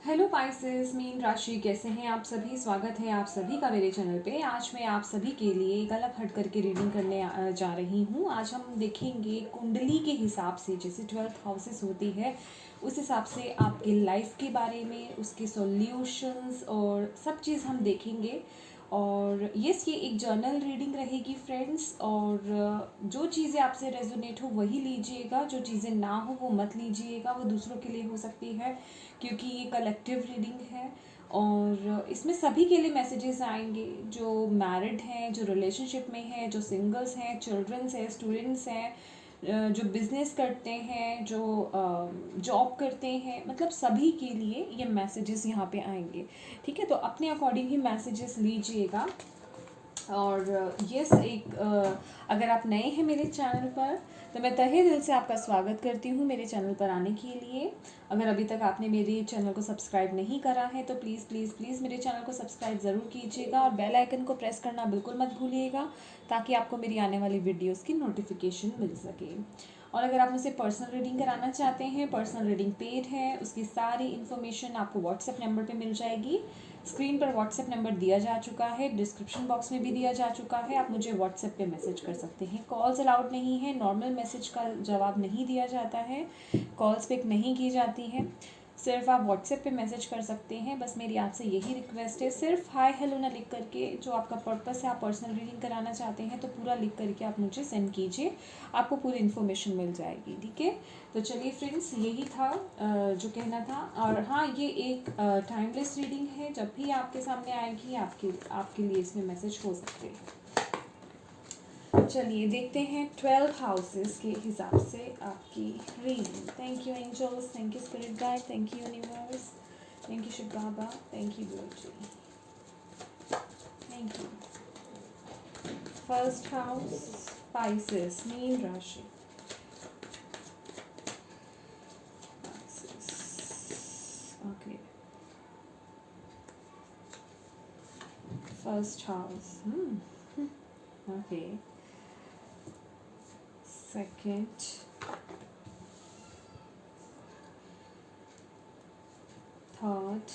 Hello Pisces, mean राशि कैसे हैं आप सभी। स्वागत है आप सभी का मेरे चैनल पे। आज मैं आप सभी के लिए एक अलग हट करके रीडिंग करने जा रही हूँ। आज हम देखेंगे कुंडली के हिसाब से, जैसे 12 हाउसेस होती है उस हिसाब से आपके लाइफ के बारे में, उसके सॉल्यूशंस और सब चीज़ हम देखेंगे। और यस, ये एक जर्नल रीडिंग रहेगी फ्रेंड्स। और जो चीज़ें आपसे रेजोनेट हो वही लीजिएगा, जो चीज़ें ना हो वो मत लीजिएगा, वो दूसरों के लिए हो सकती है क्योंकि ये कलेक्टिव रीडिंग है। और इसमें सभी के लिए मैसेजेस आएंगे, जो मैरिड हैं, जो रिलेशनशिप में हैं, जो सिंगल्स हैं, चिल्ड्रंस हैं, स्टूडेंट्स हैं, जो बिजनेस करते हैं, जो जॉब करते हैं, मतलब सभी के लिए ये मैसेजेस यहाँ पे आएंगे। ठीक है, तो अपने अकॉर्डिंग ही मैसेजेस लीजिएगा। और यस, अगर आप नए हैं मेरे चैनल पर तो मैं तहे दिल से आपका स्वागत करती हूँ मेरे चैनल पर आने के लिए। अगर अभी तक आपने मेरे चैनल को सब्सक्राइब नहीं करा है तो प्लीज़ प्लीज़ प्लीज़ मेरे चैनल को सब्सक्राइब ज़रूर कीजिएगा और बेल आइकन को प्रेस करना बिल्कुल मत भूलिएगा, ताकि आपको मेरी आने वाली वीडियोज़ की नोटिफिकेशन मिल सके। और अगर आप मुझसे पर्सनल रीडिंग कराना चाहते हैं, पर्सनल रीडिंग पेड है, उसकी सारी इन्फॉर्मेशन आपको व्हाट्सएप नंबर पे मिल जाएगी। स्क्रीन पर व्हाट्सएप नंबर दिया जा चुका है, डिस्क्रिप्शन बॉक्स में भी दिया जा चुका है। आप मुझे व्हाट्सएप पे मैसेज कर सकते हैं। कॉल्स अलाउड नहीं है, नॉर्मल मैसेज का जवाब नहीं दिया जाता है, कॉल्स पिक नहीं की जाती है। सिर्फ आप व्हाट्सएप पे मैसेज कर सकते हैं। बस मेरी आपसे यही रिक्वेस्ट है, सिर्फ हाय हेलो ना लिख करके, जो आपका पर्पस है, आप पर्सनल रीडिंग कराना चाहते हैं तो पूरा लिख करके आप मुझे सेंड कीजिए, आपको पूरी इन्फॉर्मेशन मिल जाएगी। ठीक है, तो चलिए फ्रेंड्स, यही था जो कहना था। और हाँ, ये एक टाइमलेस रीडिंग है, जब भी आपके सामने आएगी आपके लिए इसमें मैसेज हो सकते हैं। चलिए देखते हैं 12 हाउसेस के हिसाब से आपकी reading. Thank you angels, thank you spirit guide, thank you universe, thank you Shiv Baba, thank you Guru ji, thank you. First house Pisces, मीन राशि। Okay, first house, okay, second, third,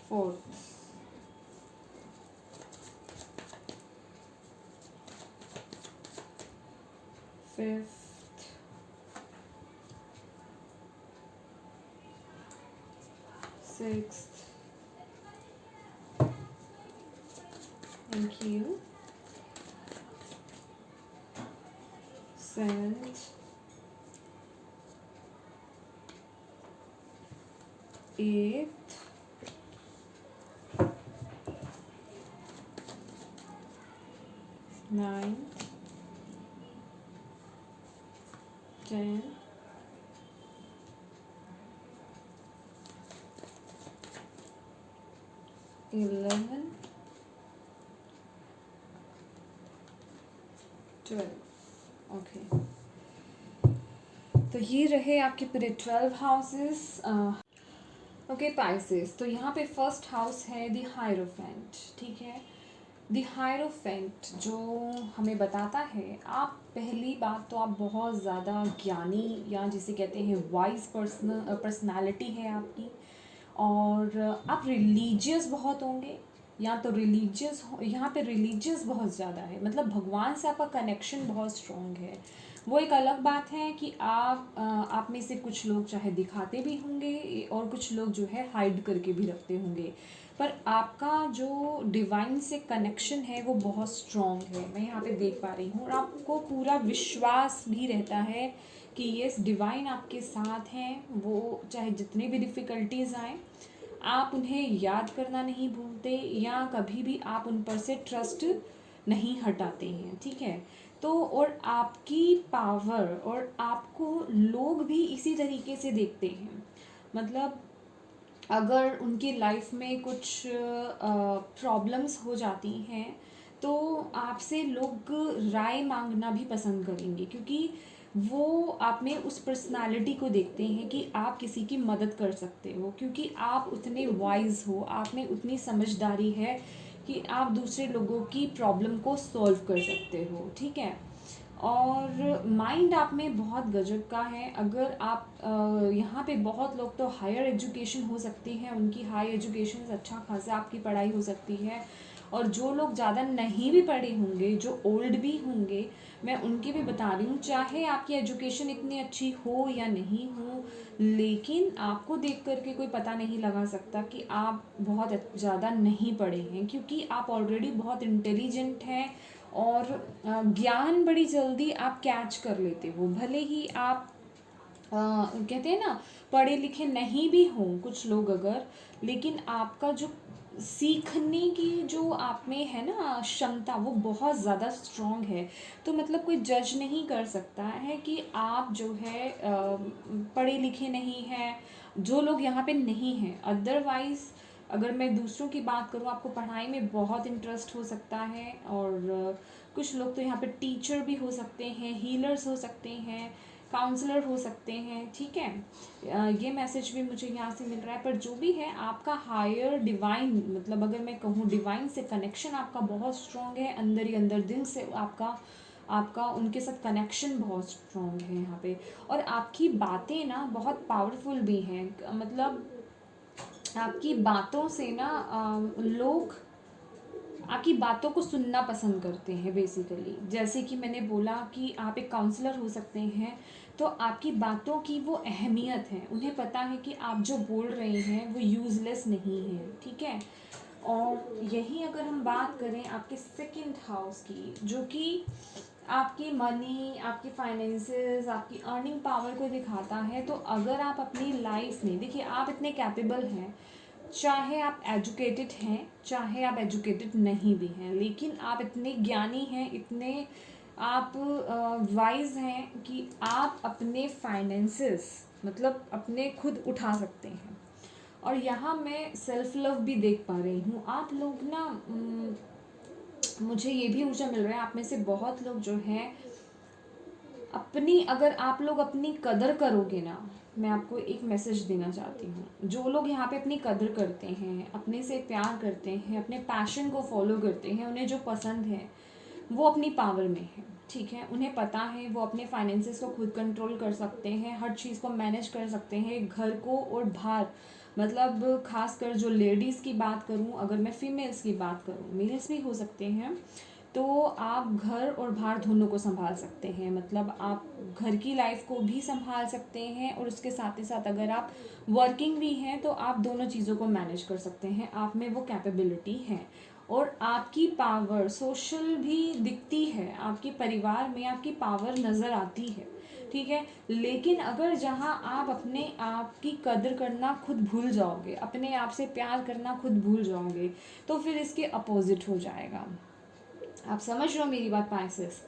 fourth, fifth, sixth, thank you, seventh, eighth, ninth, 10, 11, 12। ओके, तो ये रहे आपके पूरे 12 houses. Okay Pisces, तो यहाँ पे फर्स्ट हाउस है द हायरोफेंट। ठीक है, द हायरोफेंट जो हमें बताता है, आप पहली बात तो आप बहुत ज़्यादा ज्ञानी, या जिसे कहते हैं वाइज पर्सनालिटी है आपकी। और आप रिलीजियस बहुत होंगे, या तो रिलीजियस हो, यहाँ पे रिलीजियस बहुत ज़्यादा है, मतलब भगवान से आपका कनेक्शन बहुत स्ट्रॉन्ग है। वो एक अलग बात है कि आप में से कुछ लोग चाहे दिखाते भी होंगे और कुछ लोग जो है हाइड करके भी रखते होंगे, पर आपका जो डिवाइन से कनेक्शन है वो बहुत स्ट्रॉन्ग है, मैं यहाँ पे देख पा रही हूँ। और आपको पूरा विश्वास भी रहता है कि ये डिवाइन आपके साथ हैं, वो चाहे जितने भी डिफ़िकल्टीज़ आएँ आप उन्हें याद करना नहीं भूलते, या कभी भी आप उन पर से ट्रस्ट नहीं हटाते हैं। ठीक है, तो और आपकी पावर, और आपको लोग भी इसी तरीके से देखते हैं। मतलब अगर उनकी लाइफ में कुछ प्रॉब्लम्स हो जाती हैं तो आपसे लोग राय मांगना भी पसंद करेंगे, क्योंकि वो आप में उस पर्सनालिटी को देखते हैं कि आप किसी की मदद कर सकते हो, क्योंकि आप उतने वाइज हो, आप में उतनी समझदारी है कि आप दूसरे लोगों की प्रॉब्लम को सॉल्व कर सकते हो। ठीक है, और माइंड आप में बहुत गजब का है। अगर आप यहाँ पे बहुत लोग तो हायर एजुकेशन हो सकती है, उनकी हाई एजुकेशन अच्छा खासा आपकी पढ़ाई हो सकती है। और जो लोग ज़्यादा नहीं भी पढ़े होंगे, जो ओल्ड भी होंगे, मैं उनकी भी बता रही हूँ, चाहे आपकी एजुकेशन इतनी अच्छी हो या नहीं हो, लेकिन आपको देख करके कोई पता नहीं लगा सकता कि आप बहुत ज़्यादा नहीं पढ़े हैं, क्योंकि आप ऑलरेडी बहुत इंटेलिजेंट हैं। और ज्ञान बड़ी जल्दी आप कैच कर लेते हो, भले ही आप कहते हैं ना पढ़े लिखे नहीं भी हों कुछ लोग अगर, लेकिन आपका जो सीखने की जो आप में है ना क्षमता, वो बहुत ज़्यादा स्ट्रॉन्ग है। तो मतलब कोई जज नहीं कर सकता है कि आप जो है पढ़े लिखे नहीं हैं। जो लोग यहाँ पे नहीं हैं, अदरवाइज़ अगर मैं दूसरों की बात करूँ, आपको पढ़ाई में बहुत इंटरेस्ट हो सकता है। और कुछ लोग तो यहाँ पे टीचर भी हो सकते हैं, हीलर्स हो सकते हैं, काउंसलर हो सकते हैं, ठीक है। ये मैसेज भी मुझे यहाँ से मिल रहा है। पर जो भी है, आपका हायर डिवाइन, मतलब अगर मैं कहूँ डिवाइन से कनेक्शन आपका बहुत स्ट्रॉन्ग है, अंदर ही अंदर दिल से आपका आपका उनके साथ कनेक्शन बहुत स्ट्रॉन्ग है यहाँ पे। और आपकी बातें ना बहुत पावरफुल भी हैं, मतलब आपकी बातों से ना लोग आपकी बातों को सुनना पसंद करते हैं बेसिकली। जैसे कि मैंने बोला कि आप एक काउंसलर हो सकते हैं, तो आपकी बातों की वो अहमियत है, उन्हें पता है कि आप जो बोल रहे हैं वो यूज़लेस नहीं है, ठीक है। और यही अगर हम बात करें आपके सेकंड हाउस की, जो कि आपकी मनी, आपकी फाइनेंसेस, आपकी अर्निंग पावर को दिखाता है, तो अगर आप अपनी लाइफ में देखिए, आप इतने कैपेबल हैं, चाहे आप एजुकेटेड हैं, चाहे आप एजुकेटेड नहीं भी हैं, लेकिन आप इतने ज्ञानी हैं, इतने आप वाइज हैं कि आप अपने फाइनेंसेस मतलब अपने खुद उठा सकते हैं। और यहाँ मैं सेल्फ लव भी देख पा रही हूँ। आप लोग ना मुझे ये भी ऊर्जा मिल रहा है, आप में से बहुत लोग जो हैं अपनी, अगर आप लोग अपनी कदर करोगे ना, मैं आपको एक मैसेज देना चाहती हूँ। जो लोग यहाँ पे अपनी कदर करते हैं, अपने से प्यार करते हैं, अपने पैशन को फॉलो करते हैं, उन्हें जो पसंद है वो अपनी पावर में है, ठीक है। उन्हें पता है वो अपने फाइनेंसेस को खुद कंट्रोल कर सकते हैं, हर चीज़ को मैनेज कर सकते हैं, घर को और बाहर, मतलब खासकर जो लेडीज़ की बात करूँ, अगर मैं फीमेल्स की बात करूँ, मेल्स भी हो सकते हैं, तो आप घर और बाहर दोनों को संभाल सकते हैं। मतलब आप घर की लाइफ को भी संभाल सकते हैं, और उसके साथ ही साथ अगर आप वर्किंग भी हैं तो आप दोनों चीज़ों को मैनेज कर सकते हैं, आप में वो कैपेबिलिटी है। और आपकी पावर सोशल भी दिखती है, आपके परिवार में आपकी पावर नज़र आती है, ठीक है। लेकिन अगर जहाँ आप अपने आप की कदर करना खुद भूल जाओगे, अपने आप से प्यार करना खुद भूल जाओगे, तो फिर इसके अपोजिट हो जाएगा। आप समझ रहे हो मेरी बात पाइसेस?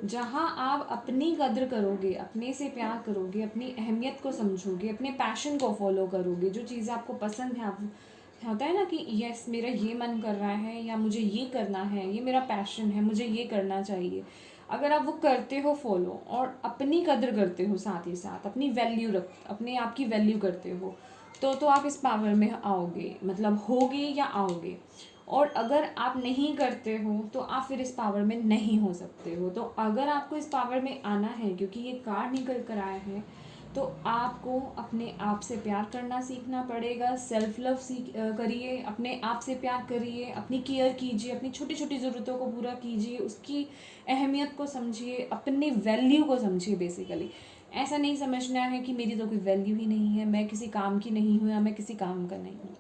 जहाँ आप अपनी कदर करोगे, अपने से प्यार करोगे, अपनी अहमियत को समझोगे, अपने पैशन को फॉलो करोगे, जो चीज़ें आपको पसंद है, आप होता है ना कि यस मेरा ये मन कर रहा है, या मुझे ये करना है, ये मेरा पैशन है, मुझे ये करना चाहिए, अगर आप वो करते हो फॉलो, और अपनी कदर करते हो, साथ ही साथ अपनी वैल्यू रख अपने आप की वैल्यू करते हो, तो आप इस पावर में आओगे, मतलब होगे या आओगे। और अगर आप नहीं करते हो तो आप फिर इस पावर में नहीं हो सकते हो। तो अगर आपको इस पावर में आना है, क्योंकि ये कार्ड निकल कर आया है, तो आपको अपने आप से प्यार करना सीखना पड़ेगा। सेल्फ लव करिए, अपने आप से प्यार करिए, अपनी केयर कीजिए, अपनी छोटी छोटी ज़रूरतों को पूरा कीजिए, उसकी अहमियत को समझिए, अपनी वैल्यू को समझिए। बेसिकली ऐसा नहीं समझना है कि मेरी तो कोई वैल्यू ही नहीं है, मैं किसी काम की नहीं हूँ, या मैं किसी काम का नहीं हूँ।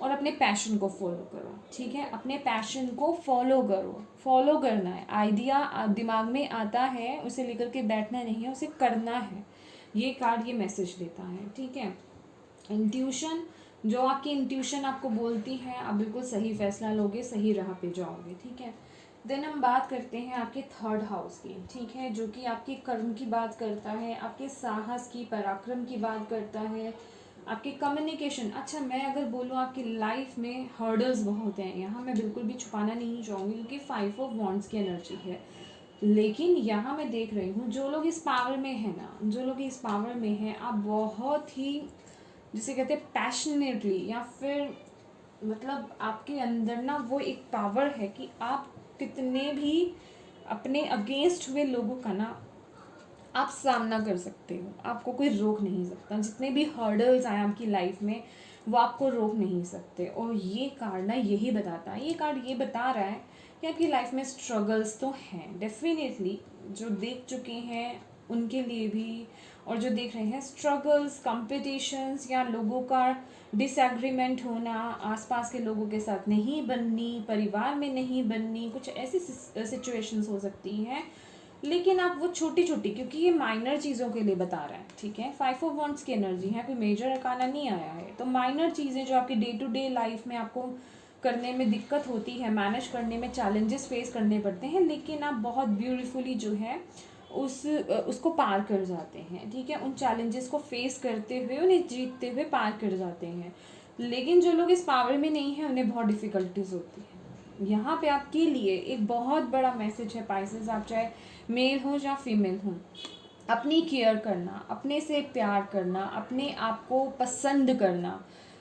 और अपने पैशन को फॉलो करो, ठीक है। अपने पैशन को फॉलो करो, फॉलो करना है। आइडिया दिमाग में आता है, उसे लेकर के बैठना नहीं है, उसे करना है। ये कार्ड ये मैसेज देता है, ठीक है। इंट्यूशन, जो आपकी इंट्यूशन आपको बोलती है, आप बिल्कुल सही फैसला लोगे, सही राह पे जाओगे, ठीक है। देन हम बात करते हैं आपके थर्ड हाउस की, ठीक है, जो कि आपके कर्म की बात करता है, आपके साहस की, पराक्रम की बात करता है, आपके कम्युनिकेशन। अच्छा, मैं अगर बोलूँ आपकी लाइफ में हर्डल्स बहुत हैं, यहाँ मैं बिल्कुल भी छुपाना नहीं चाहूँगी, क्योंकि 5 ऑफ वॉन्ड्स की एनर्जी है। लेकिन यहाँ मैं देख रही हूँ, जो लोग इस पावर में है ना, जो लोग इस पावर में हैं, आप बहुत ही, जिसे कहते हैं पैशनेटली, या फिर मतलब आपके अंदर ना वो एक पावर है कि आप कितने भी अपने अगेंस्ट हुए लोगों का ना आप सामना कर सकते हो, आपको कोई रोक नहीं सकता। जितने भी हर्डल्स आए आपकी लाइफ में वो आपको रोक नहीं सकते। और ये कार्ड ना यही बताता है, ये कार्ड ये बता रहा है कि आपकी लाइफ में स्ट्रगल्स तो हैं डेफिनेटली, जो देख चुके हैं उनके लिए भी, और जो देख रहे हैं स्ट्रगल्स, कॉम्पिटिशन्स या लोगों का डिसएग्रीमेंट होना, आसपास के लोगों के साथ नहीं बननी, परिवार में नहीं बननी, कुछ ऐसी सिचुएशंस हो सकती हैं। लेकिन आप वो छोटी छोटी, क्योंकि ये माइनर चीज़ों के लिए बता रहा है, ठीक है, 5 ऑफ वंड्स की एनर्जी है, कोई मेजर अकाना नहीं आया है। तो माइनर चीज़ें जो आपकी डे टू डे लाइफ में आपको करने में दिक्कत होती है, मैनेज करने में चैलेंजेस फेस करने पड़ते हैं, लेकिन आप बहुत ब्यूटीफुली जो है उसको पार कर जाते हैं, ठीक है। उन चैलेंजेस को फेस करते हुए, उन्हें जीतते हुए पार कर जाते हैं। लेकिन जो लोग इस पावर में नहीं हैं उन्हें बहुत डिफ़िकल्टीज होती है। यहाँ पे आपके लिए एक बहुत बड़ा मैसेज है पाइसेस, आप चाहे मेल हो या फीमेल हो, अपनी केयर करना, अपने से प्यार करना, अपने आप को पसंद करना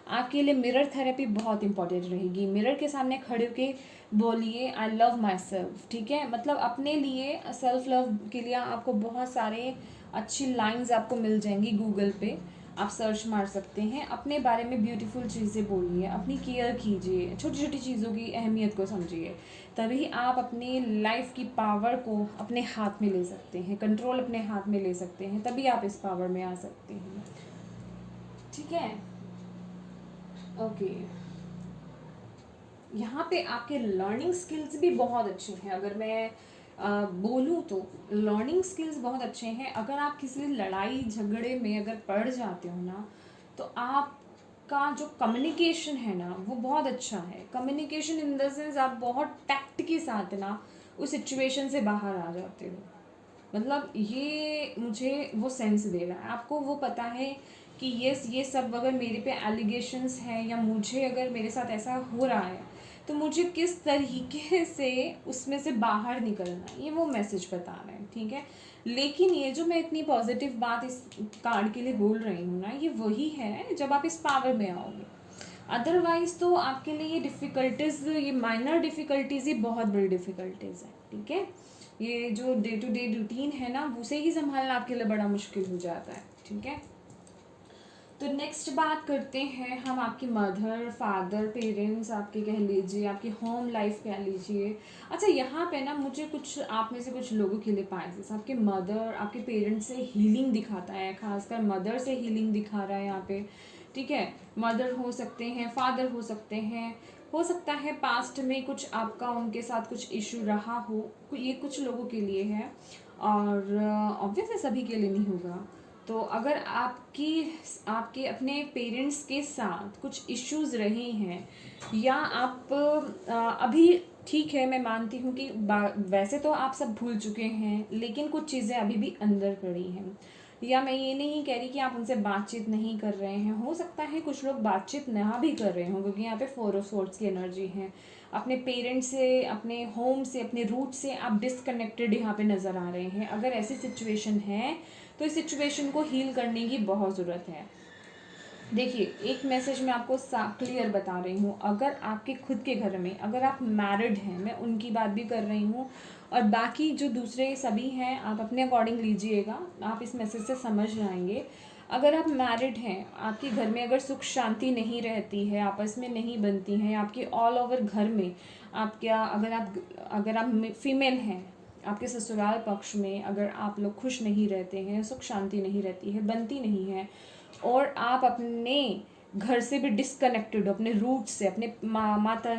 आपके लिए मिरर थेरेपी बहुत इंपॉर्टेंट रहेगी। मिरर के सामने खड़े होके बोलिए आई लव माई सेल्फ, ठीक है। मतलब अपने लिए सेल्फ लव के लिए आपको बहुत सारे अच्छी लाइंस आपको मिल जाएंगी गूगल पे, आप सर्च मार सकते हैं। अपने बारे में ब्यूटीफुल चीज़ें बोलिए, अपनी केयर कीजिए, छोटी छोटी चीज़ों की अहमियत को समझिए, तभी आप अपनी लाइफ की पावर को अपने हाथ में ले सकते हैं, कंट्रोल अपने हाथ में ले सकते हैं, तभी आप इस पावर में आ सकते हैं, ठीक है। ओके, यहाँ पे आपके लर्निंग स्किल्स भी बहुत अच्छे हैं। अगर मैं बोलूँ तो लर्निंग स्किल्स बहुत अच्छे हैं। अगर आप किसी लड़ाई झगड़े में अगर पड़ जाते हो ना, तो आपका जो कम्युनिकेशन है ना वो बहुत अच्छा है। कम्युनिकेशन इन द सेंस आप बहुत टैक्ट के साथ ना उस सिचुएशन से बाहर आ जाते हो। मतलब ये मुझे वो सेंस दे रहा है, आपको वो पता है कि ये सब अगर मेरे पे एलिगेशंस हैं या मुझे अगर मेरे साथ ऐसा हो रहा है तो मुझे किस तरीके से उसमें से बाहर निकलना है, ये वो मैसेज बता रहे हैं, ठीक है। लेकिन ये जो मैं इतनी पॉजिटिव बात इस कार्ड के लिए बोल रही हूँ ना, ये वही है जब आप इस पावर में आओगे। अदरवाइज तो आपके लिए ये डिफ़िकल्टीज, ये माइनर डिफ़िकल्टीज ही बहुत बड़ी डिफ़िकल्टीज है, ठीक है। ये जो डे टू डे रूटीन है ना उसे ही संभालना आपके लिए बड़ा मुश्किल हो जाता है, ठीक है। तो नेक्स्ट बात करते हैं हम आपकी मदर, फादर, पेरेंट्स आपके कह लीजिए, आपकी होम लाइफ कह लीजिए। अच्छा, यहाँ पे ना मुझे कुछ आप में से कुछ लोगों के लिए पाइसेस आपके मदर, आपके पेरेंट्स से हीलिंग दिखाता है, खासकर मदर से हीलिंग दिखा रहा है यहाँ पे, ठीक है। मदर हो सकते हैं, फादर हो सकते हैं, हो सकता है पास्ट में कुछ आपका उनके साथ कुछ इशू रहा हो, ये कुछ लोगों के लिए है, और ऑब्वियसली सभी के लिए नहीं होगा। तो अगर आपके अपने पेरेंट्स के साथ कुछ इश्यूज रहे हैं, या आप अभी, ठीक है मैं मानती हूँ कि वैसे तो आप सब भूल चुके हैं, लेकिन कुछ चीज़ें अभी भी अंदर पड़ी हैं, या मैं ये नहीं कह रही कि आप उनसे बातचीत नहीं कर रहे हैं, हो सकता है कुछ लोग बातचीत ना भी कर रहे हों, क्योंकि यहाँ पे 4 ऑफ सोर्ड्स की एनर्जी है। अपने पेरेंट्स से, अपने होम से, अपने रूट से आप डिसकनेक्टेड यहाँ पे नज़र आ रहे हैं। अगर ऐसी सिचुएशन है तो इस सिचुएशन को हील करने की बहुत ज़रूरत है। देखिए, एक मैसेज मैं आपको क्लियर बता रही हूँ, अगर आपके खुद के घर में अगर आप मैरिड हैं, मैं उनकी बात भी कर रही हूँ, और बाकी जो दूसरे सभी हैं आप अपने अकॉर्डिंग लीजिएगा, आप इस मैसेज से समझ जाएंगे। अगर आप मैरिड हैं, आपके घर में अगर सुख शांति नहीं रहती है, आपस में नहीं बनती हैं, आपके ऑल ओवर घर में आप क्या, अगर आप फीमेल हैं, आपके ससुराल पक्ष में अगर आप लोग खुश नहीं रहते हैं, सुख शांति नहीं रहती है, बनती नहीं है, और आप अपने घर से भी डिसकनेक्टेड हो, अपने रूट से, अपने माता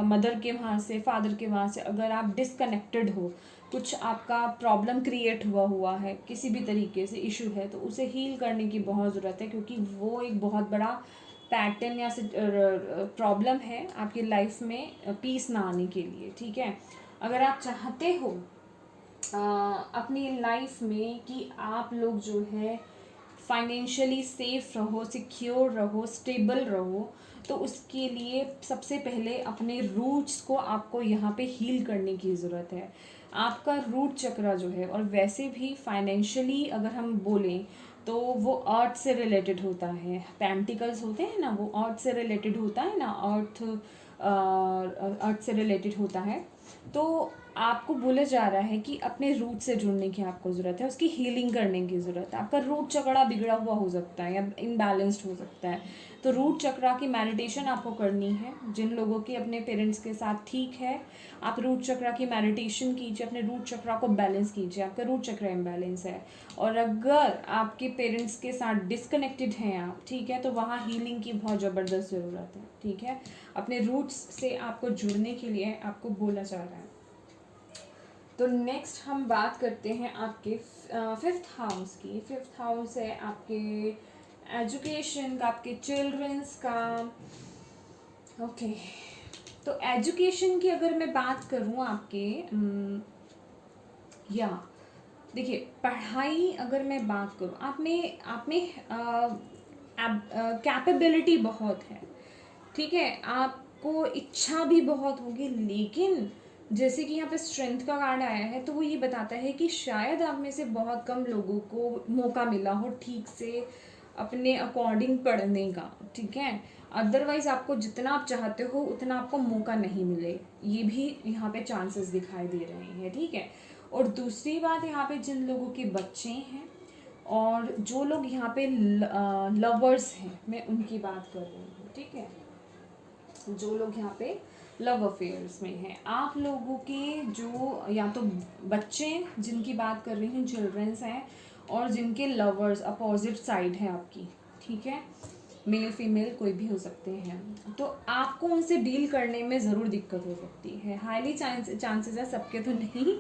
मदर के वहाँ से, फादर के वहाँ से अगर आप डिसकनेक्टेड हो, कुछ आपका प्रॉब्लम क्रिएट हुआ है, किसी भी तरीके से इशू है, तो उसे हील करने की बहुत ज़रूरत है, क्योंकि वो एक बहुत बड़ा पैटर्न या प्रॉब्लम है आपकी लाइफ में पीस ना आने के लिए, ठीक है। अगर आप चाहते हो अपनी लाइफ में कि आप लोग जो है फाइनेंशियली सेफ रहो, सिक्योर रहो, स्टेबल रहो, तो उसके लिए सबसे पहले अपने रूट्स को आपको यहाँ पे हील करने की ज़रूरत है। आपका रूट चक्रा जो है, और वैसे भी फाइनेंशियली अगर हम बोलें तो वो अर्थ से रिलेटेड होता है, पेंटिकल्स होते हैं ना, वो अर्थ से रिलेटेड होता है ना, अर्थ से रिलेटेड होता है। तो आपको बोला जा रहा है कि अपने रूट से जुड़ने की आपको ज़रूरत है, उसकी हीलिंग करने की ज़रूरत है। आपका रूट चक्रा बिगड़ा हुआ हो सकता है या इनबैलेंस्ड हो सकता है, तो रूट चक्रा की मेडिटेशन आपको करनी है। जिन लोगों की अपने पेरेंट्स के साथ ठीक है, आप रूट चक्रा की मेडिटेशन कीजिए, अपने रूट चक्रा को बैलेंस कीजिए। आपका रूट चक्रा इम्बैलेंस है, और अगर आपके पेरेंट्स के साथ डिस्कनेक्टेड हैं आप, ठीक है, तो वहाँ हीलिंग की बहुत ज़बरदस्त ज़रूरत है। ठीक है, अपने रूट्स से आपको जुड़ने के लिए आपको बोला जा रहा है। तो नेक्स्ट हम बात करते हैं आपके फिफ्थ हाउस की। फिफ्थ हाउस है आपके एजुकेशन का, आपके चिल्ड्रंस का। ओके, तो एजुकेशन की अगर मैं बात करूँ आपके, या देखिए, पढ़ाई अगर मैं बात करूँ, आप में कैपेबिलिटी बहुत है, ठीक है, आपको इच्छा भी बहुत होगी, लेकिन जैसे कि यहाँ पे स्ट्रेंथ का कार्ड आया है, तो वो ये बताता है कि शायद आप में से बहुत कम लोगों को मौका मिला हो ठीक से अपने अकॉर्डिंग पढ़ने का। ठीक है, अदरवाइज आपको जितना आप चाहते हो उतना आपको मौका नहीं मिले, ये भी यहाँ पे चांसेस दिखाई दे रहे हैं। ठीक है, और दूसरी बात, यहाँ पे जिन लोगों के बच्चे हैं और जो लोग यहाँ पे लवर्स हैं, मैं उनकी बात कर रही हूँ। ठीक है, जो लोग यहाँ पे लव अफेयर्स में हैं, आप लोगों के जो या तो बच्चे जिनकी बात कर रही हूँ, चिल्ड्रंस हैं, और जिनके लवर्स अपोजिट साइड है आपकी, ठीक है, मेल फीमेल कोई भी हो सकते हैं, तो आपको उनसे डील करने में ज़रूर दिक्कत हो सकती है। हाईली चांसेस है, सबके तो नहीं,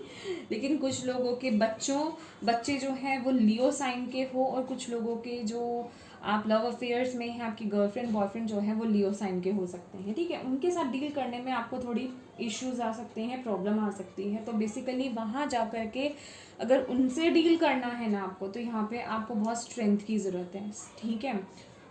लेकिन कुछ लोगों के बच्चे जो हैं वो लियो साइन के हो, और कुछ लोगों के जो आप लव अफेयर्स में हैं, आपकी गर्लफ्रेंड बॉयफ्रेंड जो है वो लियो साइन के हो सकते हैं। ठीक है, उनके साथ डील करने में आपको थोड़ी इश्यूज आ सकते हैं, प्रॉब्लम आ सकती है। तो बेसिकली वहाँ जा कर के अगर उनसे डील करना है ना आपको, तो यहाँ पे आपको बहुत स्ट्रेंथ की ज़रूरत है। ठीक है,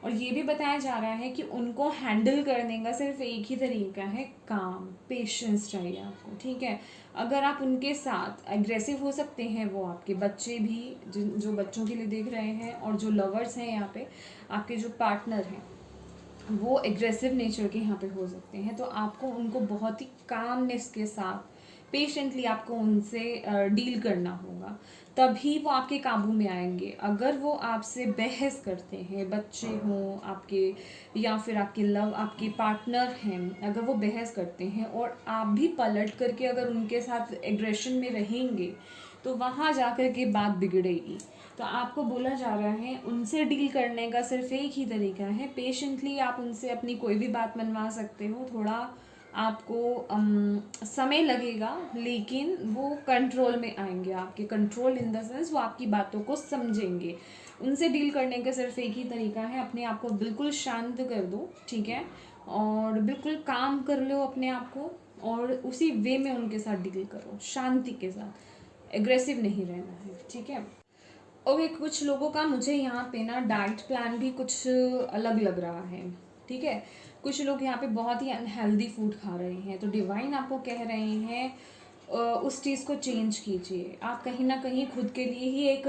और ये भी बताया जा रहा है कि उनको हैंडल करने का सिर्फ एक ही तरीका है, काम, पेशेंस चाहिए आपको। ठीक है, अगर आप उनके साथ एग्रेसिव हो सकते हैं, वो आपके बच्चे भी, जो बच्चों के लिए देख रहे हैं, और जो लवर्स हैं यहाँ पे, आपके जो पार्टनर हैं, वो एग्रेसिव नेचर के यहाँ पे हो सकते हैं। तो आपको उनको बहुत ही कामनेस के साथ, पेशेंटली आपको उनसे डील करना होगा, तभी वो आपके काबू में आएंगे। अगर वो आपसे बहस करते हैं, बच्चे हों आपके या फिर आपके पार्टनर हैं, अगर वो बहस करते हैं और आप भी पलट करके अगर उनके साथ एग्रेशन में रहेंगे, तो वहाँ जा कर के बात बिगड़ेगी। तो आपको बोला जा रहा है उनसे डील करने का सिर्फ एक ही तरीका है, पेशेंटली आप उनसे अपनी कोई भी बात मनवा सकते हो। थोड़ा आपको समय लगेगा, लेकिन वो कंट्रोल में आएंगे, आपके कंट्रोल इन द सेंस वो आपकी बातों को समझेंगे। उनसे डील करने का सिर्फ एक ही तरीका है, अपने आप को बिल्कुल शांत कर दो। ठीक है, और बिल्कुल काम कर लो अपने आप को, और उसी वे में उनके साथ डील करो, शांति के साथ, एग्रेसिव नहीं रहना है। ठीक है, ओके, कुछ लोगों का मुझे यहाँ पे ना डाइट प्लान भी कुछ अलग लग रहा है। ठीक है, कुछ लोग यहाँ पे बहुत ही अनहेल्दी फूड खा रहे हैं, तो डिवाइन आपको कह रहे हैं उस चीज़ को चेंज कीजिए। आप कहीं ना कहीं खुद के लिए ही एक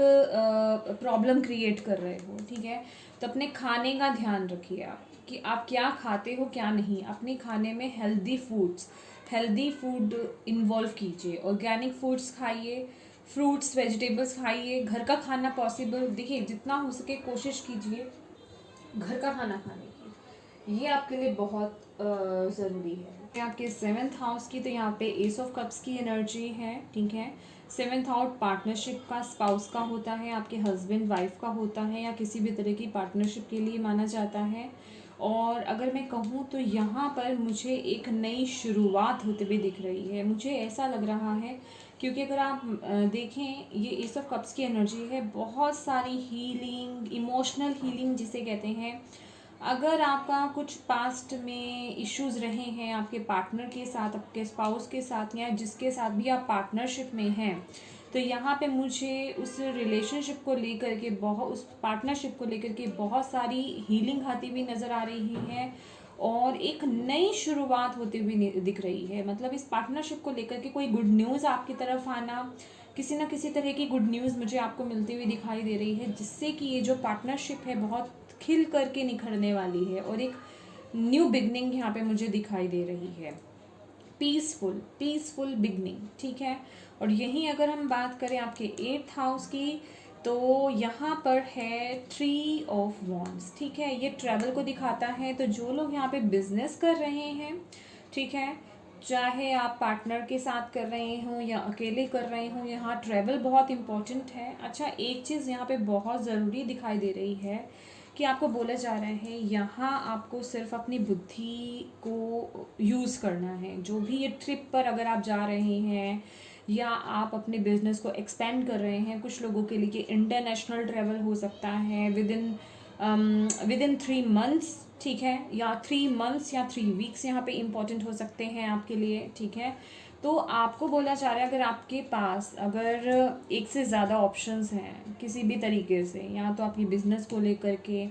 प्रॉब्लम क्रिएट कर रहे हो। ठीक है, तो अपने खाने का ध्यान रखिए आप, कि आप क्या खाते हो क्या नहीं। अपने खाने में हेल्दी फूड इन्वॉल्व कीजिए, ऑर्गेनिक फूड्स खाइए, फ्रूट्स वेजिटेबल्स खाइए, घर का खाना पॉसिबल, देखिए जितना हो सके कोशिश कीजिए घर का खाना खाने की, ये आपके लिए बहुत ज़रूरी है। आपके सेवेंथ हाउस की, तो यहाँ पे एस ऑफ कप्स की एनर्जी है। ठीक है, सेवेंथ हाउस पार्टनरशिप का, स्पाउस का होता है, आपके हस्बैंड वाइफ का होता है, या किसी भी तरह की पार्टनरशिप के लिए माना जाता है। और अगर मैं कहूँ तो यहाँ पर मुझे एक नई शुरुआत होते हुए दिख रही है, मुझे ऐसा लग रहा है, क्योंकि अगर आप देखें, ये एस ऑफ कप्स की एनर्जी है, बहुत सारी हीलिंग, इमोशनल हीलिंग जिसे कहते हैं। अगर आपका कुछ पास्ट में इश्यूज रहे हैं आपके पार्टनर के साथ, आपके स्पाउस के साथ, या जिसके साथ भी आप पार्टनरशिप में हैं, तो यहाँ पे मुझे उस रिलेशनशिप को लेकर के उस पार्टनरशिप को लेकर के बहुत सारी हीलिंग आती हुई नज़र आ रही है, और एक नई शुरुआत होती हुई दिख रही है। मतलब इस पार्टनरशिप को लेकर के कोई गुड न्यूज़ आपकी तरफ आना, किसी ना किसी तरह की गुड न्यूज़ मुझे आपको मिलती हुई दिखाई दे रही है, जिससे कि ये जो पार्टनरशिप है बहुत खिल करके निखरने वाली है, और एक न्यू बिगनिंग यहाँ पे मुझे दिखाई दे रही है। पीसफुल बिगनिंग, ठीक है। और यहीं अगर हम बात करें आपके 8th हाउस की, तो यहाँ पर है 3 ऑफ वॉन्ड्स, ठीक है। ये ट्रैवल को दिखाता है। तो जो लोग यहाँ पे बिजनेस कर रहे हैं, ठीक है, चाहे आप पार्टनर के साथ कर रहे हो या अकेले कर रहे हो, यहाँ ट्रैवल बहुत इम्पोर्टेंट है। अच्छा, एक चीज़ यहाँ पे बहुत ज़रूरी दिखाई दे रही है कि आपको बोला जा रहा है यहाँ आपको सिर्फ अपनी बुद्धि को यूज़ करना है। जो भी ये ट्रिप पर अगर आप जा रहे हैं या आप अपने बिजनेस को एक्सपेंड कर रहे हैं, कुछ लोगों के लिए इंटरनेशनल ट्रैवल हो सकता है विद इन 3 मंथ्स, ठीक है, या 3 मंथ्स या 3 वीक्स यहाँ पे इम्पॉर्टेंट हो सकते हैं आपके लिए, ठीक है। तो आपको बोला जा रहा है अगर आपके पास अगर एक से ज़्यादा ऑप्शंस हैं किसी भी तरीके से, या तो आपकी बिजनेस को लेकर के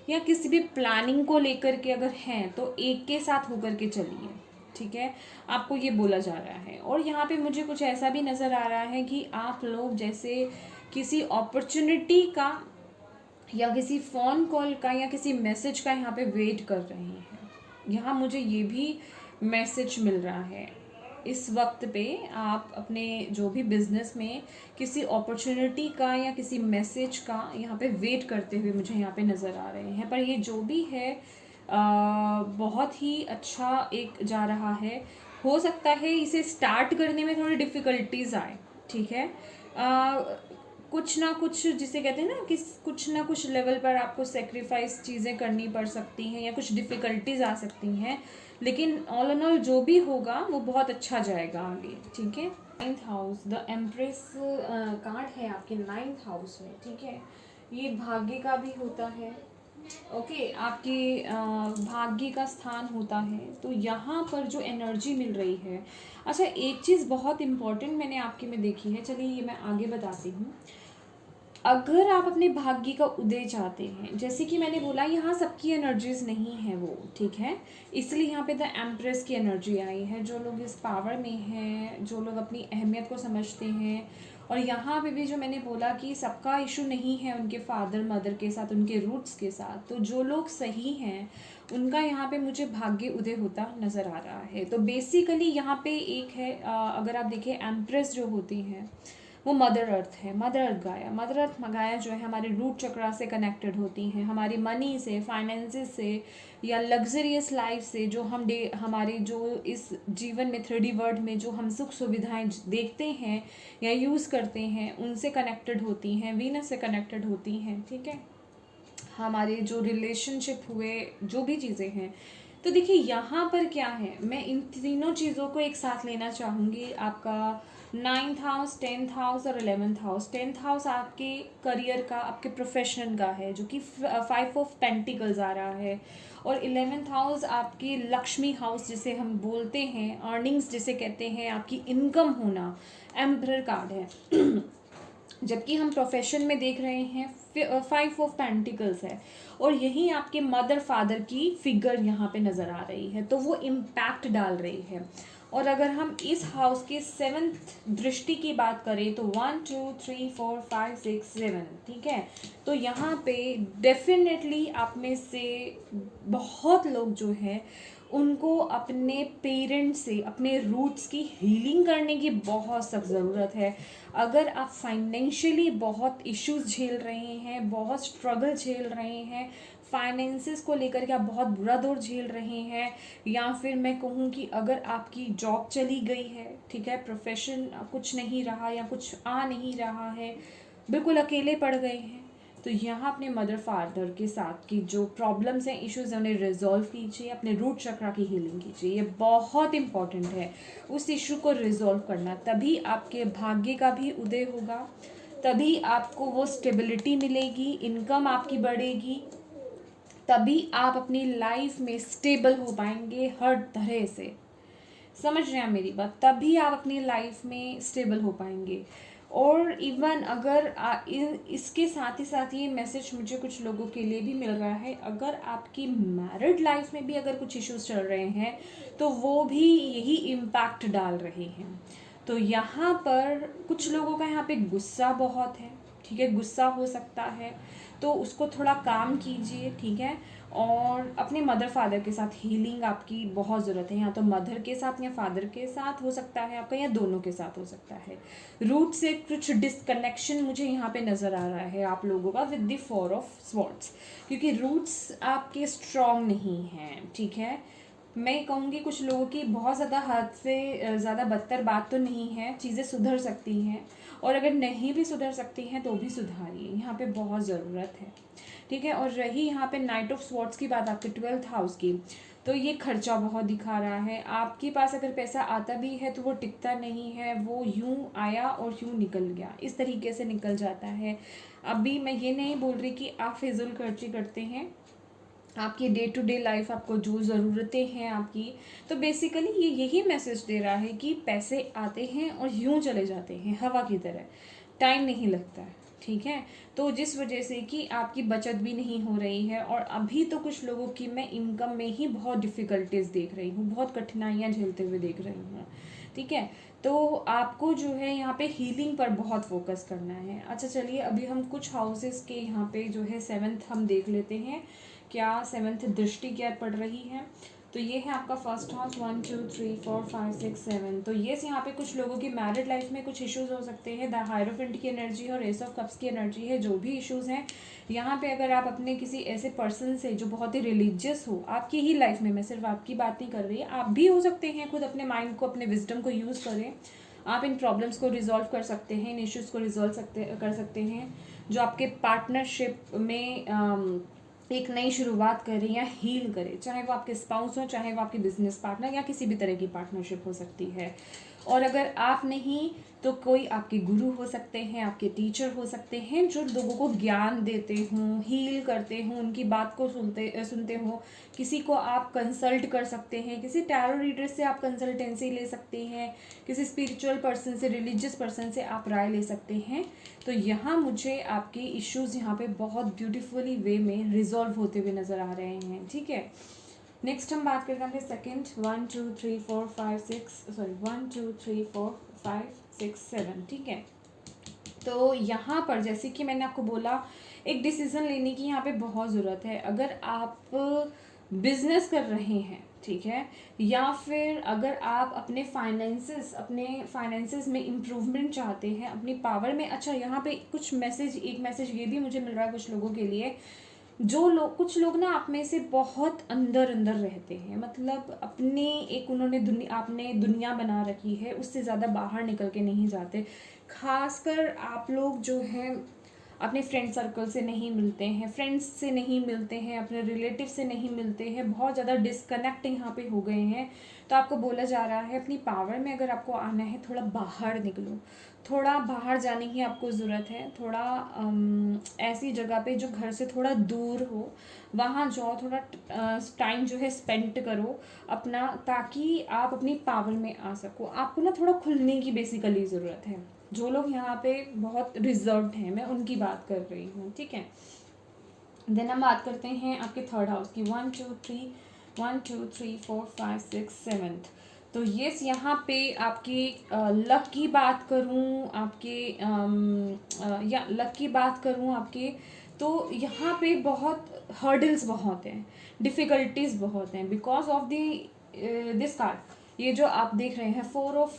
या किसी भी प्लानिंग को लेकर के अगर हैं, तो एक के साथ होकर के चलिए, ठीक है, आपको ये बोला जा रहा है। और यहाँ पे मुझे कुछ ऐसा भी नज़र आ रहा है कि आप लोग जैसे किसी अपॉर्चुनिटी का या किसी फ़ोन कॉल का या किसी मैसेज का यहाँ पे वेट कर रहे हैं। यहाँ मुझे ये भी मैसेज मिल रहा है इस वक्त पे आप अपने जो भी बिज़नेस में किसी अपॉर्चुनिटी का या किसी मैसेज का यहाँ पे वेट करते हुए मुझे यहाँ पे नज़र आ रहे हैं। पर ये जो भी है बहुत ही अच्छा एक जा रहा है। हो सकता है इसे स्टार्ट करने में थोड़ी डिफ़िकल्टीज़ आए, ठीक है। कुछ ना कुछ जिसे कहते हैं ना कि कुछ ना कुछ लेवल पर आपको सेक्रीफाइस चीज़ें करनी पड़ सकती हैं या कुछ डिफ़िकल्टीज आ सकती हैं, लेकिन ऑल इन ऑल जो भी होगा वो बहुत अच्छा जाएगा आगे, ठीक है। 9th house, the empress card है आपके 9th हाउस में, ठीक है। ये भाग्य का भी होता है, ओके, आपके भाग्य का स्थान होता है। तो यहाँ पर जो एनर्जी मिल रही है, अच्छा एक चीज़ बहुत इम्पॉर्टेंट मैंने आपके में देखी है, चलिए ये मैं आगे बताती हूँ। अगर आप अपने भाग्य का उदय चाहते हैं, जैसे कि मैंने बोला यहाँ सबकी एनर्जीज नहीं है वो, ठीक है, इसलिए यहाँ पे द एम्प्रेस की एनर्जी आई है। जो लोग इस पावर में हैं, जो लोग अपनी अहमियत को समझते हैं, और यहाँ पे भी जो मैंने बोला कि सबका इशू नहीं है उनके फादर मदर के साथ, उनके रूट्स के साथ, तो जो लोग सही हैं उनका यहाँ पे मुझे भाग्य उदय होता नज़र आ रहा है। तो बेसिकली यहाँ पे एक है, अगर आप देखें एम्प्रेस जो होती हैं वो मदर अर्थ है, मदर अर्थ गाया। मदर अर्थ गाया जो है हमारे रूट चक्रा से कनेक्टेड होती हैं, हमारी मनी से, फाइनेंसेस से या लग्जरियस लाइफ से, जो हम हमारे जो इस जीवन में 3D वर्ल्ड में जो हम सुख सुविधाएं देखते हैं या यूज़ करते हैं उनसे कनेक्टेड होती हैं, वीनस से कनेक्टेड होती हैं, ठीक है। हमारे जो रिलेशनशिप हुए, जो भी चीज़ें हैं, तो देखिए यहाँ पर क्या है, मैं इन तीनों चीज़ों को एक साथ लेना चाहूँगी। आपका 9th हाउस, 10th हाउस और 11th हाउस। 10th हाउस आपके करियर का, आपके प्रोफेशन का है, जो कि 5 ऑफ पेंटिकल्स आ रहा है। और 11th हाउस आपकी लक्ष्मी हाउस जिसे हम बोलते हैं, अर्निंग्स जिसे कहते हैं, आपकी इनकम होना, एम्परर कार्ड है। जबकि हम प्रोफेशन में देख रहे हैं 5 ऑफ पेंटिकल्स है, और यही आपके मदर फादर की फिगर यहाँ पे नज़र आ रही है, तो वो इम्पैक्ट डाल रही है। और अगर हम इस हाउस के 7th दृष्टि की बात करें तो 1 2 3 4 5 6 7, ठीक है। तो यहाँ पे डेफिनेटली आप में से बहुत लोग जो है उनको अपने पेरेंट्स से, अपने रूट्स की हीलिंग करने की बहुत सख्त ज़रूरत है। अगर आप फाइनेंशियली बहुत इश्यूज झेल रहे हैं, बहुत स्ट्रगल झेल रहे हैं, फाइनेंसेस को लेकर के आप बहुत बुरा दौर झेल रहे हैं, या फिर मैं कहूँ कि अगर आपकी जॉब चली गई है, ठीक है, प्रोफेशन कुछ नहीं रहा या कुछ आ नहीं रहा है, बिल्कुल अकेले पड़ गए हैं, तो यहाँ अपने मदर फादर के साथ की जो प्रॉब्लम्स हैं, इश्यूज हैं, उन्हें रिजॉल्व कीजिए, अपने रूट चक्रा की हीलिंग कीजिए। ये बहुत इंपॉर्टेंट है उस इशू को रिजॉल्व करना, तभी आपके भाग्य का भी उदय होगा, तभी आपको वो स्टेबिलिटी मिलेगी, इनकम आपकी बढ़ेगी, तभी आप अपनी लाइफ में स्टेबल हो पाएंगे हर तरह से। समझ रहे हैं मेरी बात? तभी आप अपनी लाइफ में स्टेबल हो पाएंगे। और इवन अगर इसके साथ ही ये मैसेज मुझे कुछ लोगों के लिए भी मिल रहा है, अगर आपकी मैरिड लाइफ में भी अगर कुछ इश्यूज चल रहे हैं तो वो भी यही इम्पैक्ट डाल रहे हैं। तो यहाँ पर कुछ लोगों का यहाँ पे गुस्सा बहुत है, ठीक है, गुस्सा हो सकता है, तो उसको थोड़ा काम कीजिए, ठीक है। और अपने मदर फादर के साथ हीलिंग आपकी बहुत ज़रूरत है, या तो मदर के साथ या फादर के साथ हो सकता है आपका, या दोनों के साथ हो सकता है। रूट से कुछ डिसकनेक्शन मुझे यहाँ पे नज़र आ रहा है आप लोगों का विद द 4 ऑफ स्वॉर्ड्स, क्योंकि रूट्स आपके स्ट्रॉन्ग नहीं हैं, ठीक है। मैं कहूँगी कुछ लोगों की बहुत ज़्यादा हद से ज़्यादा बदतर बात तो नहीं है, चीज़ें सुधर सकती हैं, और अगर नहीं भी सुधर सकती हैं तो भी सुधारिए, यहाँ पे बहुत ज़रूरत है, ठीक है। और रही यहाँ पे नाइट ऑफ स्वॉर्ड्स की बात आपके 12th हाउस की, तो ये खर्चा बहुत दिखा रहा है। आपके पास अगर पैसा आता भी है तो वो टिकता नहीं है, वो यूं आया और यूं निकल गया, इस तरीके से निकल जाता है। अभी मैं ये नहीं बोल रही कि आप फिजूल खर्ची करते हैं, आपकी डे टू डे लाइफ आपको जो ज़रूरतें हैं आपकी, तो बेसिकली ये यही मैसेज दे रहा है कि पैसे आते हैं और यूं चले जाते हैं हवा की तरह, टाइम नहीं लगता है, ठीक है। तो जिस वजह से कि आपकी बचत भी नहीं हो रही है, और अभी तो कुछ लोगों की मैं इनकम में ही बहुत डिफ़िकल्टीज देख रही हूँ, बहुत कठिनाइयाँ झेलते हुए देख रही हूँ, ठीक है। तो आपको जो है यहाँ पे हीलिंग पर बहुत फोकस करना है। अच्छा चलिए, अभी हम कुछ हाउसेस के यहाँ पे जो है 7th हम देख लेते हैं, क्या 7th दृष्टि क्या पड़ रही है। तो ये है आपका फर्स्ट हाउस, 1 2 3 4 5 6 7। तो ये यहाँ पे कुछ लोगों की मैरिड लाइफ में कुछ इश्यूज हो सकते हैं। द हायरोफेंट की एनर्जी है और एस ऑफ कप्स की एनर्जी है। जो भी इश्यूज हैं यहाँ पे, अगर आप अपने किसी ऐसे पर्सन से जो बहुत ही रिलीजियस हो आपकी ही लाइफ में, मैं सिर्फ आपकी बात नहीं कर रही, आप भी हो सकते हैं, खुद अपने माइंड को, अपने विजडम को यूज़ करें, आप इन प्रॉब्लम्स को रिजॉल्व कर सकते हैं, इन इश्यूज़ को रिजॉल्व कर सकते हैं। जो आपके पार्टनरशिप में एक नई शुरुआत करें या हील करें, चाहे वो आपके स्पाउस हो, चाहे वो आपके बिजनेस पार्टनर, या किसी भी तरह की पार्टनरशिप हो सकती है। और अगर आप नहीं तो कोई आपके गुरु हो सकते हैं, आपके टीचर हो सकते हैं, जो लोगों को ज्ञान देते हों, हील करते हों, उनकी बात को सुनते हो। किसी को आप कंसल्ट कर सकते हैं, किसी टैरो रीडर से आप कंसल्टेंसी ले सकते हैं, किसी स्पिरिचुअल पर्सन से, रिलीजियस पर्सन से आप राय ले सकते हैं। तो यहाँ मुझे आपके इश्यूज़ यहाँ पे बहुत ब्यूटीफुली वे में रिजॉल्व होते हुए नज़र आ रहे हैं, ठीक है। नेक्स्ट हम बात करते हैं सेकेंड, 1 2 3 4 5 6 सॉरी 1 2 3 4 5 6 7, ठीक है। तो यहाँ पर जैसे कि मैंने आपको बोला, एक डिसीज़न लेने की यहाँ पे बहुत ज़रूरत है। अगर आप बिजनेस कर रहे हैं, ठीक है, या फिर अगर आप अपने फाइनेंसेस में इम्प्रूवमेंट चाहते हैं, अपनी पावर में। अच्छा, यहाँ पे एक मैसेज ये भी मुझे मिल रहा है कुछ लोगों के लिए, कुछ लोग ना आप में से बहुत अंदर अंदर रहते हैं, मतलब अपने एक उन्होंने आपने दुनिया बना रखी है, उससे ज़्यादा बाहर निकल के नहीं जाते। खासकर आप लोग जो हैं अपने फ्रेंड सर्कल से नहीं मिलते हैं, फ्रेंड्स से नहीं मिलते हैं, अपने रिलेटिव से नहीं मिलते हैं, बहुत ज़्यादा डिस्कनेक्ट यहाँ पे हो गए हैं। तो आपको बोला जा रहा है अपनी पावर में अगर आपको आना है, थोड़ा बाहर निकलो, थोड़ा बाहर जाने की आपको ज़रूरत है। थोड़ा ऐसी जगह पे जो घर से थोड़ा दूर हो, वहाँ जाओ, थोड़ा टाइम जो है स्पेंड करो अपना, ताकि आप अपनी पावर में आ सको। आपको ना थोड़ा खुलने की बेसिकली ज़रूरत है। जो लोग यहाँ पे बहुत रिजर्व्ड हैं, मैं उनकी बात कर रही हूँ, ठीक है। देन हम बात करते हैं आपके 3rd हाउस की, 1 2 3 4 5 6 7। तो ये यहाँ पे आपके लक की बात करूँ, आपके या लक की बात करूँ आपके, तो यहाँ पे बहुत हर्डल्स बहुत हैं, डिफ़िकल्टीज बहुत हैं, बिकॉज ऑफ दिस कार्ड। ये जो आप देख रहे हैं 4 ऑफ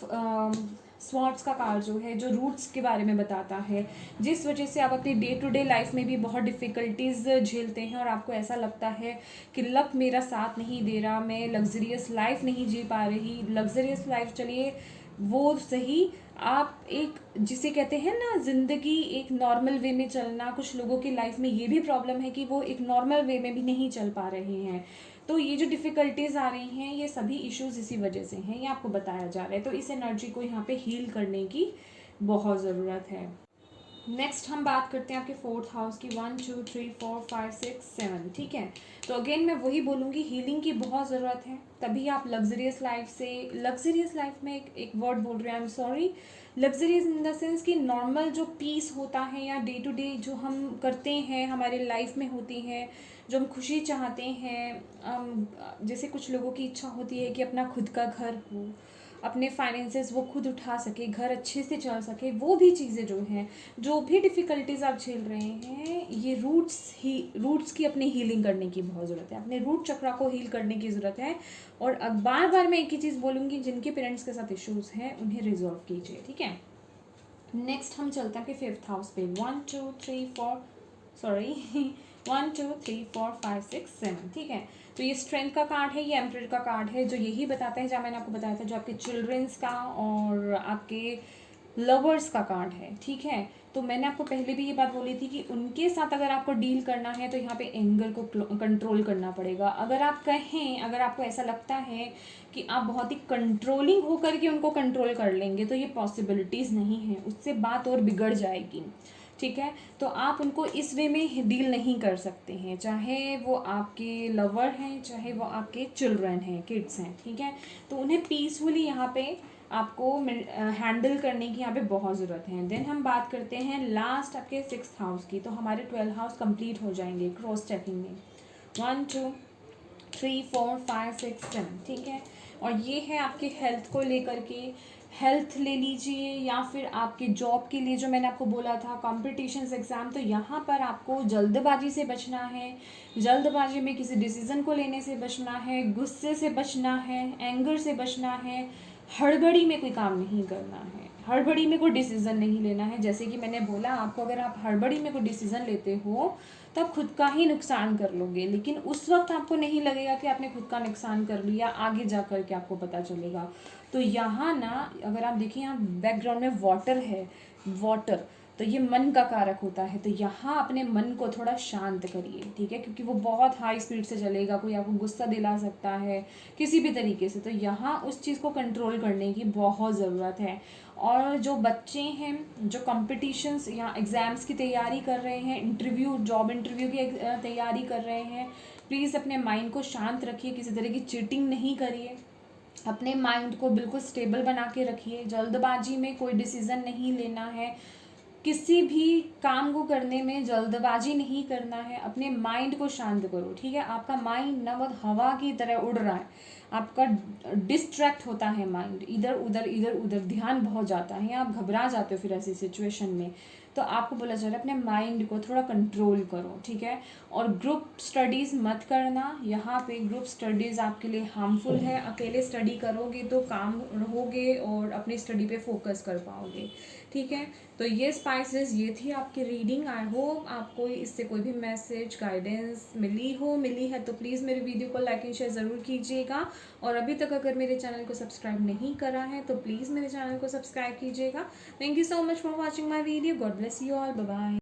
स्वॉर्ड्स का कार्ड जो है, जो रूट्स के बारे में बताता है, जिस वजह से आप अपनी डे टू डे लाइफ में भी बहुत डिफ़िकल्टीज झेलते हैं, और आपको ऐसा लगता है कि लक मेरा साथ नहीं दे रहा, मैं लग्जरियस लाइफ नहीं जी पा रही। लग्जरियस लाइफ चलिए वो सही, आप एक जिसे कहते हैं ना ज़िंदगी एक नॉर्मल वे में चलना, कुछ लोगों की लाइफ में ये भी प्रॉब्लम है कि वो एक नॉर्मल वे में भी नहीं चल पा रहे हैं। तो ये जो डिफ़िकल्टीज़ आ रही हैं, ये सभी इश्यूज़ इसी वजह से हैं, ये आपको बताया जा रहा है। तो इस एनर्जी को यहाँ पे हील करने की बहुत ज़रूरत है। नेक्स्ट हम बात करते हैं आपके 4th हाउस की, 1 2 3 4 5 6 7, ठीक है। तो अगेन मैं वही बोलूँगी, हीलिंग की बहुत ज़रूरत है, तभी आप लग्जरियस लाइफ में एक वर्ड बोल रहे हैं, I am sorry, luxurious in the sense कि नॉर्मल जो पीस होता है, या डे टू डे जो हम करते हैं हमारे लाइफ में होती है, जो हम खुशी चाहते हैं। जैसे कुछ लोगों की इच्छा होती है कि अपना खुद का घर हो, अपने फाइनेंसेस वो खुद उठा सके, घर अच्छे से चल सके, वो भी चीज़ें जो हैं, जो भी डिफ़िकल्टीज़ आप झेल रहे हैं, ये रूट्स की अपनी हीलिंग करने की बहुत ज़रूरत है, अपने रूट चक्रा को हील करने की ज़रूरत है। और अब बार बार मैं एक ही चीज़ बोलूँगी, जिनके पेरेंट्स के साथ इश्यूज़ हैं उन्हें रिजॉल्व कीजिए, ठीक है। नेक्स्ट हम चलते हैं कि 5th हाउस पे 1 2 3 4 सॉरी 1 2 3 4 5 6 7, ठीक है। तो ये स्ट्रेंथ का कार्ड है, ये एम्परर का कार्ड है, जो यही बताता है, जहाँ मैंने आपको बताया था, जो आपके चिल्ड्रंस का और आपके लवर्स का कार्ड है, ठीक है। तो मैंने आपको पहले भी ये बात बोली थी कि उनके साथ अगर आपको डील करना है तो यहाँ पे एंगर को कंट्रोल करना पड़ेगा। अगर आप कहें, अगर आपको ऐसा लगता है कि आप बहुत ही कंट्रोलिंग होकर के उनको कंट्रोल कर लेंगे, तो ये पॉसिबिलिटीज़ नहीं है, उससे बात और बिगड़ जाएगी, ठीक है। तो आप उनको इस वे में डील नहीं कर सकते हैं, चाहे वो आपके लवर हैं, चाहे वो आपके चिल्ड्रन हैं, किड्स हैं, ठीक है। तो उन्हें पीसफुली यहाँ पे आपको हैंडल करने की यहाँ पे बहुत ज़रूरत है। देन हम बात करते हैं लास्ट आपके 6th हाउस की। तो हमारे 12 हाउस कंप्लीट हो जाएंगे क्रॉस चेकिंग में, 1 2 3 4 5 6 7, ठीक है। और ये है आपके हेल्थ को लेकर के, हेल्थ ले लीजिए, या फिर आपके जॉब के लिए जो मैंने आपको बोला था, कॉम्पिटिशन्स एग्ज़ाम। तो यहाँ पर आपको जल्दबाजी से बचना है, जल्दबाजी में किसी डिसीज़न को लेने से बचना है, गुस्से से बचना है, एंगर से बचना है, हड़बड़ी में कोई काम नहीं करना है, हड़बड़ी में कोई डिसीज़न नहीं लेना है। जैसे कि मैंने बोला आपको, अगर आप हड़बड़ी में कोई डिसीज़न लेते हो तो आप खुद का ही नुकसान कर लोगे, लेकिन उस वक्त आपको नहीं लगेगा कि आपने खुद का नुकसान कर लिया, आगे जा कर के आपको पता चलेगा। तो यहाँ ना, अगर आप देखिए, यहाँ बैकग्राउंड में वाटर है, वाटर तो ये मन का कारक होता है। तो यहाँ अपने मन को थोड़ा शांत करिए, ठीक है, क्योंकि वो बहुत हाई स्पीड से चलेगा, कोई आपको गुस्सा दिला सकता है किसी भी तरीके से। तो यहाँ उस चीज़ को कंट्रोल करने की बहुत ज़रूरत है। और जो बच्चे हैं, जो कॉम्पिटिशन्स या एग्ज़ाम्स की तैयारी कर रहे हैं, इंटरव्यू, जॉब इंटरव्यू की तैयारी कर रहे हैं, प्लीज़ अपने माइंड को शांत रखिए, किसी तरह की चीटिंग नहीं करिए, अपने माइंड को बिल्कुल स्टेबल बना के रखिए, जल्दबाजी में कोई डिसीज़न नहीं लेना है, किसी भी काम को करने में जल्दबाजी नहीं करना है, अपने माइंड को शांत करो, ठीक है। आपका माइंड ना बहुत हवा की तरह उड़ रहा है, आपका डिस्ट्रैक्ट होता है माइंड, इधर उधर ध्यान बहुत जाता है, आप घबरा जाते हो फिर ऐसी सिचुएशन में। तो आपको बोला जा रहा है अपने माइंड को थोड़ा कंट्रोल करो, ठीक है। और ग्रुप स्टडीज़ मत करना, यहाँ पे ग्रुप स्टडीज़ आपके लिए हार्मफुल है। अकेले स्टडी करोगे तो काम रहोगे और अपनी स्टडी पे फोकस कर पाओगे, ठीक है। तो ये स्पाइसेस, ये थी आपकी रीडिंग। आई होप आपको इससे कोई भी मैसेज, गाइडेंस मिली है तो प्लीज़ मेरे वीडियो को लाइक एंड शेयर ज़रूर कीजिएगा। और अभी तक अगर मेरे चैनल को सब्सक्राइब नहीं करा है तो प्लीज़ मेरे चैनल को सब्सक्राइब कीजिएगा। Thank you so much for watching my video. God bless you all, bye bye.